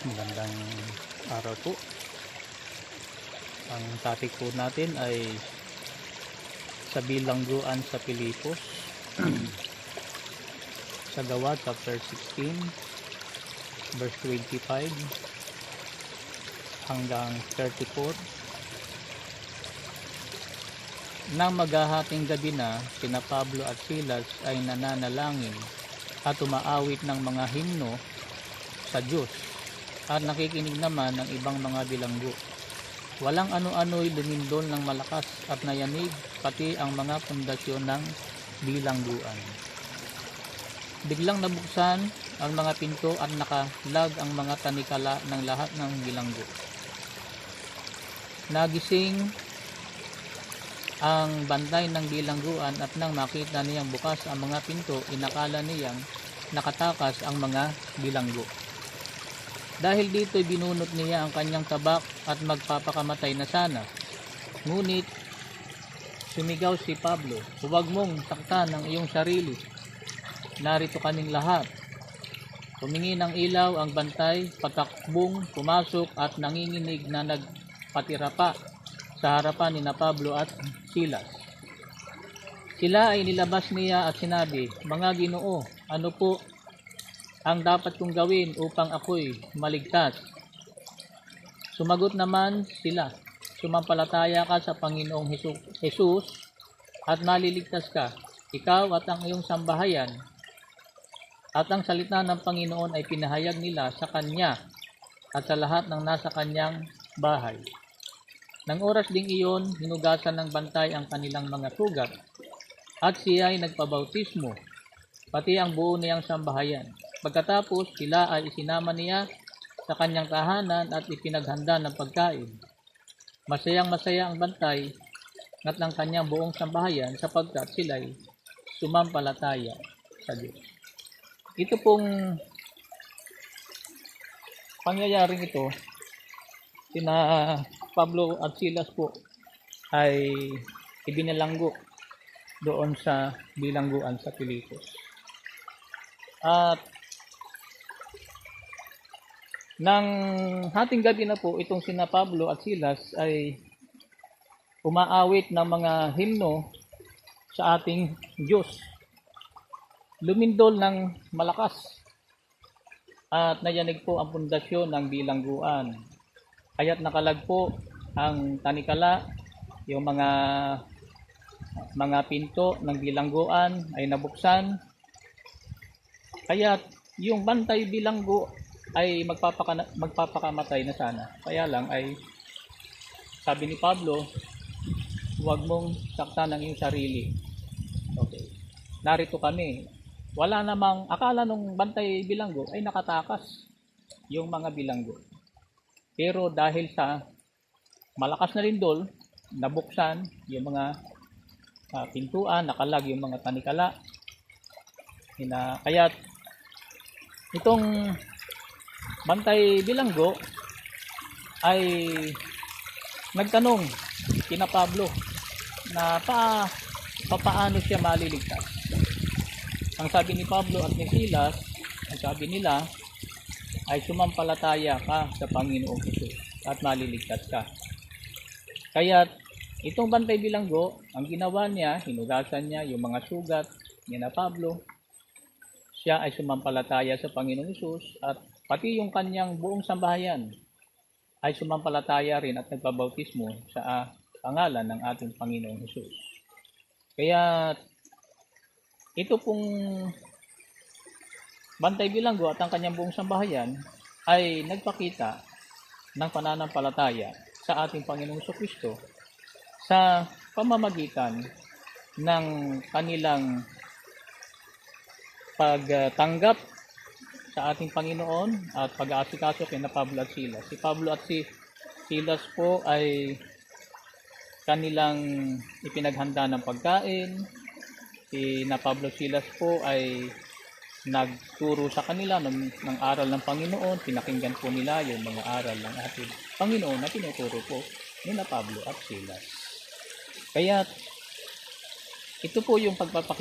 Magandang araw po. Ang topic po natin ay sa bilangguan sa Pilipos. Sa Gawa chapter 16 verse 25 hanggang 34. Nang maghahating gabi na, sina Pablo at Silas ay nananalangin at umaawit ng mga himno sa Diyos, at nakikinig naman ng ibang mga bilanggo. Walang ano-ano'y lumindol ng malakas at nayanig pati ang mga pundasyon ng bilangguan. Biglang nabuksan ang mga pinto at nakalag ang mga tanikala ng lahat ng bilanggo. Nagising ang bantay ng bilangguan at nang makita niyang bukas ang mga pinto, inakala niyang nakatakas ang mga bilanggo. Dahil dito'y binunot niya ang kanyang tabak at magpapakamatay na sana. Ngunit sumigaw si Pablo, "Huwag mong saktan ang iyong sarili. Narito kaming lahat." Humingi ng ilaw ang bantay, patakbong pumasok at nanginginig na nagpatira pa sa harapan ni Pablo at Silas. Sila ay nilabas niya at sinabi, "Mga Ginoo, ano po ang dapat kong gawin upang ako'y maligtas?" Sumagot naman sila, "Sumampalataya ka sa Panginoong Jesus at maliligtas ka, ikaw at ang iyong sambahayan." At ang salita ng Panginoon ay pinahayag nila sa kanya at sa lahat ng nasa kanyang bahay. Nang oras ding iyon, hinugasan ng bantay ang kanilang mga sugat at siya ay nagpabautismo, pati ang buo niyang sambahayan. Pagkatapos, sila ay isinama niya sa kanyang tahanan at ipinaghanda ng pagkain. Masayang-masaya ang bantay at ang kanyang buong sambahayan sapagkat sila'y sumampalataya sa Diyos. Ito pong pangyayaring ito, sina Pablo at Silas po ay ibinalanggo doon sa bilangguan sa Pilipos. At nang hating gabi na po, itong sina Pablo at Silas ay umaawit ng mga himno sa ating Diyos. Lumindol ng malakas at nayanig po ang pundasyon ng bilangguan. Kaya't nakalagpo ang tanikala, yung mga pinto ng bilangguan ay nabuksan. Kaya't yung bantay bilanggo ay magpapakamatay na sana. Kaya lang ay sabi ni Pablo, "Huwag mong saktan ang iyong sarili." Okay. Narito kami. Wala namang akala nung bantay bilanggo ay nakatakas yung mga bilanggo. Pero dahil sa malakas na lindol, nabuksan yung mga pintuan, nakalag yung mga tanikala. Kaya't itong bantay bilanggo ay nagtanong kina Pablo na paano siya maliligtas. Ang sabi ni Pablo at ni Silas, ang sabi nila ay sumampalataya ka sa Panginoong Jesus at maliligtas ka. Kaya itong bantay bilanggo, ang ginawa niya, hinugasan niya yung mga sugat ni Pablo. Siya ay sumampalataya sa Panginoong Jesus at pati yung kanyang buong sambahayan ay sumampalataya rin at nagpabautismo sa pangalan ng ating Panginoong Jesus. Kaya ito pong bantay bilanggo at ang kanyang buong sambahayan ay nagpakita ng pananampalataya sa ating Panginoong Kristo sa pamamagitan ng kanilang pagtanggap sa ating Panginoon at pag-aasikaso kay Pablo at Silas. Si Pablo at si Silas po ay kanilang ipinaghanda ng pagkain. Si Pablo at Silas po ay nagturo sa kanila ng aral ng Panginoon. Pinakinggan po nila yung mga aral ng ating Panginoon na tinuturo po ni Pablo at Silas. Kaya ito po yung pagpapakita